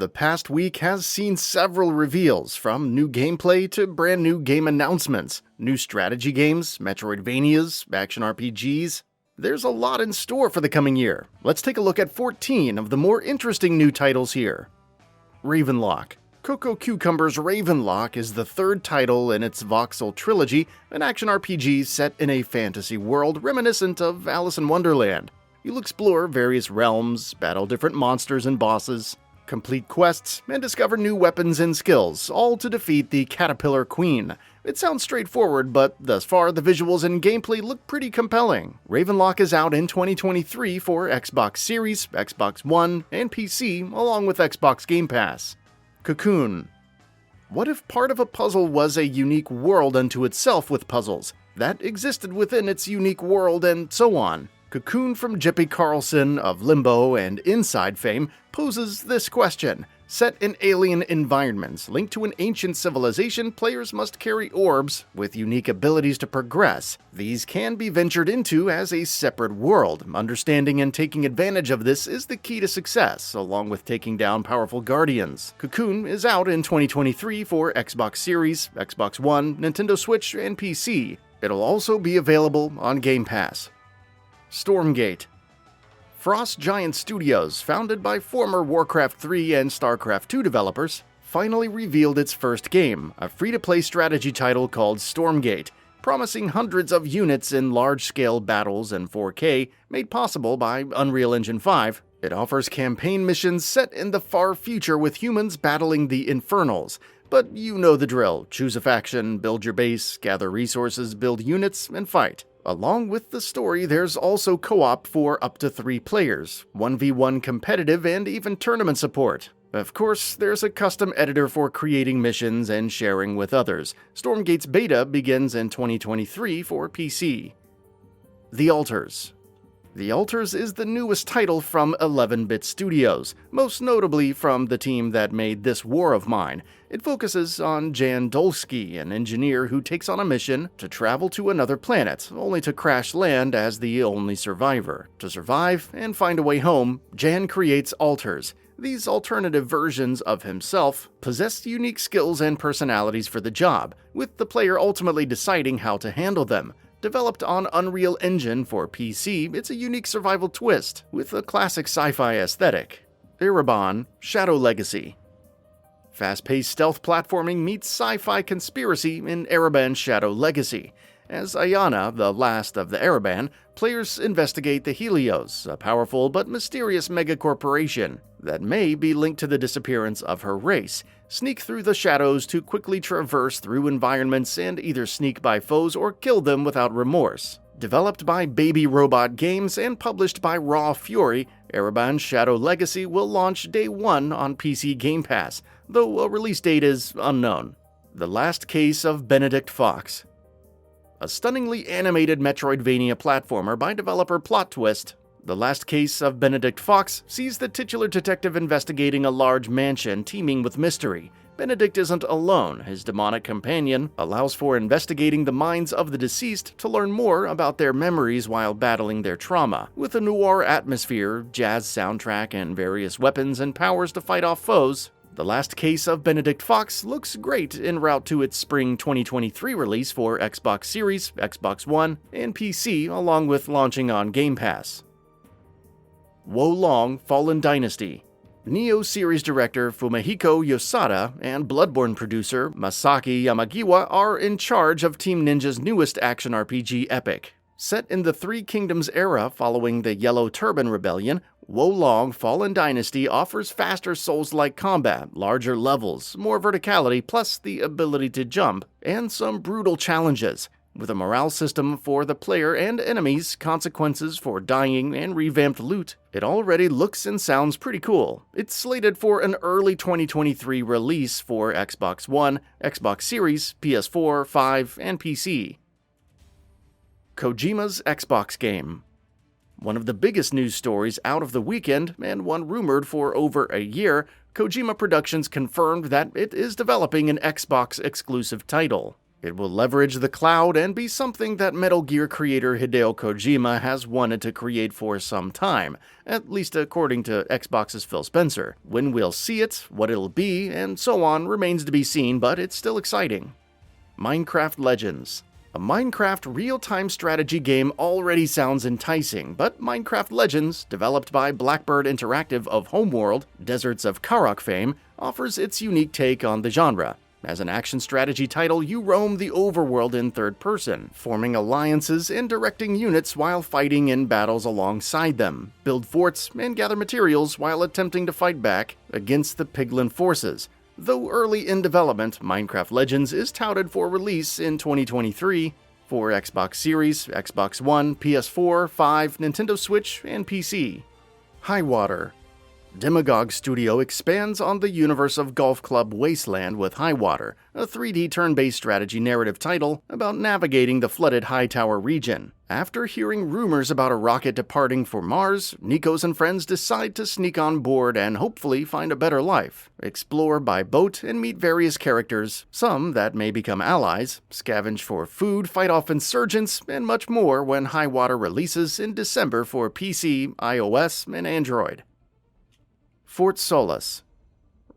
The past week has seen several reveals, from new gameplay to brand new game announcements, new strategy games, Metroidvanias, action RPGs. There's a lot in store for the coming year. Let's take a look at 14 of the more interesting new titles here. Ravenlock. Coco Cucumber's Ravenlock is the third title in its voxel trilogy, an action RPG set in a fantasy world reminiscent of Alice in Wonderland. You'll explore various realms, battle different monsters and bosses, complete quests, and discover new weapons and skills, all to defeat the Caterpillar Queen. It sounds straightforward, but thus far the visuals and gameplay look pretty compelling. Ravenlock is out in 2023 for Xbox Series, Xbox One, and PC, along with Xbox Game Pass. COCOON. What if part of a puzzle was a unique world unto itself with puzzles that existed within its unique world and so on? COCOON from Jeppe Carlson of Limbo and Inside fame poses this question. Set in alien environments linked to an ancient civilization, players must carry orbs with unique abilities to progress. These can be ventured into as a separate world. Understanding and taking advantage of this is the key to success, along with taking down powerful guardians. COCOON is out in 2023 for Xbox Series, Xbox One, Nintendo Switch, and PC. It'll also be available on Game Pass. STORMGATE. Frost Giant Studios, founded by former Warcraft 3 and StarCraft 2 developers, finally revealed its first game, a free-to-play strategy title called Stormgate, promising hundreds of units in large-scale battles in 4K, made possible by Unreal Engine 5. It offers campaign missions set in the far future with humans battling the Infernals. But you know the drill. Choose a faction, build your base, gather resources, build units, and fight. Along with the story, there's also co-op for up to 3 players, 1v1 competitive, and even tournament support. Of course, there's a custom editor for creating missions and sharing with others. Stormgate's beta begins in 2023 for PC. The Alters. The Alters is the newest title from 11-Bit Studios, most notably from the team that made This War of Mine. It focuses on Jan Dolsky, an engineer who takes on a mission to travel to another planet, only to crash land as the only survivor. To survive and find a way home, Jan creates alters. These alternative versions of himself possess unique skills and personalities for the job, with the player ultimately deciding how to handle them. Developed on Unreal Engine for PC, it's a unique survival twist with a classic sci-fi aesthetic. EREBAN, Shadow Legacy. Fast-paced stealth platforming meets sci-fi conspiracy in EREBAN Shadow Legacy. As Ayana, the last of the EREBAN, players investigate the Helios, a powerful but mysterious megacorporation that may be linked to the disappearance of her race. Sneak through the shadows to quickly traverse through environments and either sneak by foes or kill them without remorse. Developed by Baby Robot Games and published by Raw Fury, EREBAN Shadow Legacy will launch Day 1 on PC Game Pass, though a release date is unknown. The Last Case of Benedict Fox. A stunningly animated Metroidvania platformer by developer Plot Twist. The Last Case of Benedict Fox sees the titular detective investigating a large mansion teeming with mystery. Benedict isn't alone. His demonic companion allows for investigating the minds of the deceased to learn more about their memories while battling their trauma. With a noir atmosphere, jazz soundtrack, and various weapons and powers to fight off foes, The Last Case of Benedict Fox looks great en route to its spring 2023 release for Xbox Series, Xbox One, and PC, along with launching on Game Pass. Wo Long Fallen Dynasty. Neo series director Fumihiko Yosada and Bloodborne producer Masaki Yamagiwa are in charge of Team Ninja's newest action RPG epic. Set in the Three Kingdoms era following the Yellow Turban Rebellion, Wo Long Fallen Dynasty offers faster Souls-like combat, larger levels, more verticality, plus the ability to jump, and some brutal challenges. With a morale system for the player and enemies, consequences for dying, and revamped loot, it already looks and sounds pretty cool. It's slated for an early 2023 release for Xbox One, Xbox Series, PS4, 5, and PC. Kojima's Xbox game. One of the biggest news stories out of the weekend, and one rumored for over a year, Kojima Productions confirmed that it is developing an Xbox exclusive title. It will leverage the cloud and be something that Metal Gear creator Hideo Kojima has wanted to create for some time, at least according to Xbox's Phil Spencer. When we'll see it, what it'll be, and so on remains to be seen, but it's still exciting. Minecraft Legends. A Minecraft real-time strategy game already sounds enticing, but Minecraft Legends, developed by Blackbird Interactive of Homeworld, Deserts of Karak fame, offers its unique take on the genre. As an action strategy title, you roam the overworld in third person, forming alliances and directing units while fighting in battles alongside them, build forts, and gather materials while attempting to fight back against the Piglin forces. Though early in development, Minecraft Legends is touted for release in 2023 for Xbox Series, Xbox One, PS4, 5, Nintendo Switch, and PC. HIGHWATER. Demagogue Studio expands on the universe of Golf Club Wasteland with HIGHWATER, a 3D turn-based strategy narrative title about navigating the flooded Hightower region. After hearing rumors about a rocket departing for Mars, Nikos and friends decide to sneak on board and hopefully find a better life, explore by boat and meet various characters, some that may become allies, scavenge for food, fight off insurgents, and much more when HIGHWATER releases in December for PC, iOS, and Android. Fort Solis.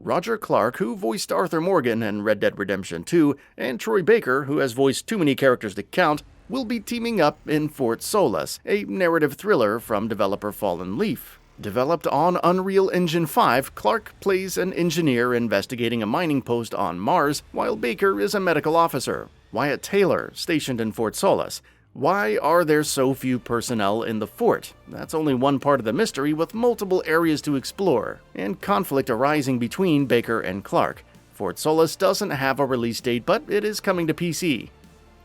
Roger Clark, who voiced Arthur Morgan in Red Dead Redemption 2, and Troy Baker, who has voiced too many characters to count, will be teaming up in Fort Solis, a narrative thriller from developer Fallen Leaf. Developed on Unreal Engine 5, Clark plays an engineer investigating a mining post on Mars, while Baker is a medical officer. Wyatt Taylor, stationed in Fort Solis. Why are there so few personnel in the fort? That's only one part of the mystery, with multiple areas to explore, and conflict arising between Baker and Clark. Fort Solis doesn't have a release date, but it is coming to PC.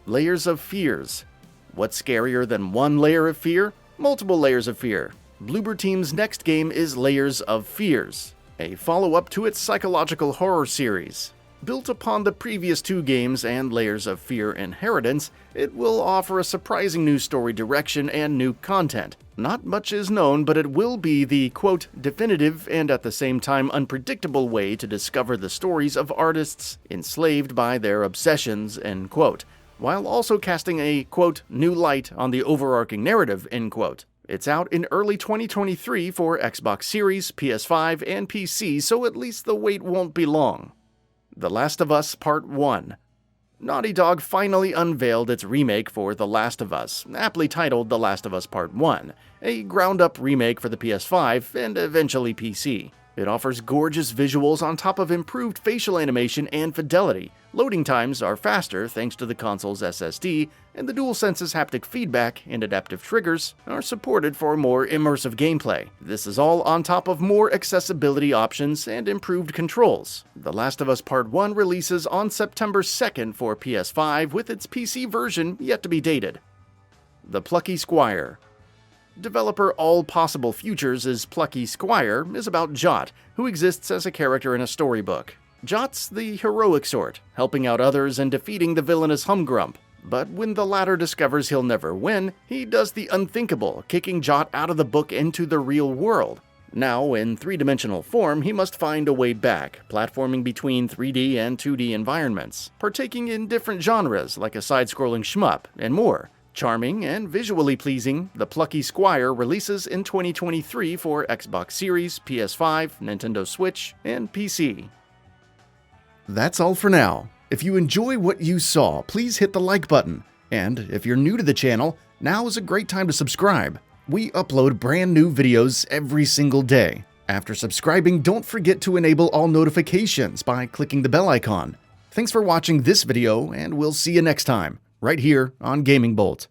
Layers of Fears. What's scarier than one layer of fear? Multiple layers of fear. Bloober Team's next game is Layers of Fears, a follow-up to its psychological horror series. Built upon the previous two games and Layers of Fear Inheritance, it will offer a surprising new story direction and new content. Not much is known, but it will be the, quote, definitive and at the same time unpredictable way to discover the stories of artists enslaved by their obsessions, end quote, while also casting a, quote, new light on the overarching narrative, end quote. It's out in early 2023 for Xbox Series, PS5, and PC, so at least the wait won't be long. The Last of Us Part 1. Naughty Dog finally unveiled its remake for The Last of Us, aptly titled The Last of Us Part 1, a ground-up remake for the PS5 and eventually PC. It offers gorgeous visuals on top of improved facial animation and fidelity. Loading times are faster thanks to the console's SSD, and the DualSense's haptic feedback and adaptive triggers are supported for more immersive gameplay. This is all on top of more accessibility options and improved controls. The Last of Us Part 1 releases on September 2nd for PS5, with its PC version yet to be dated. The Plucky Squire. Developer All Possible Futures' Plucky Squire is about Jot, who exists as a character in a storybook. Jot's the heroic sort, helping out others and defeating the villainous Humgrump. But when the latter discovers he'll never win, he does the unthinkable, kicking Jot out of the book into the real world. Now, in three-dimensional form, he must find a way back, platforming between 3D and 2D environments, partaking in different genres like a side-scrolling shmup, and more. Charming and visually pleasing, the Plucky Squire releases in 2023 for Xbox Series, PS5, Nintendo Switch, and PC. That's all for now. If you enjoy what you saw, please hit the like button. And if you're new to the channel, now is a great time to subscribe. We upload brand new videos every single day. After subscribing, don't forget to enable all notifications by clicking the bell icon. Thanks for watching this video, and we'll see you next time, right here on Gaming Bolt.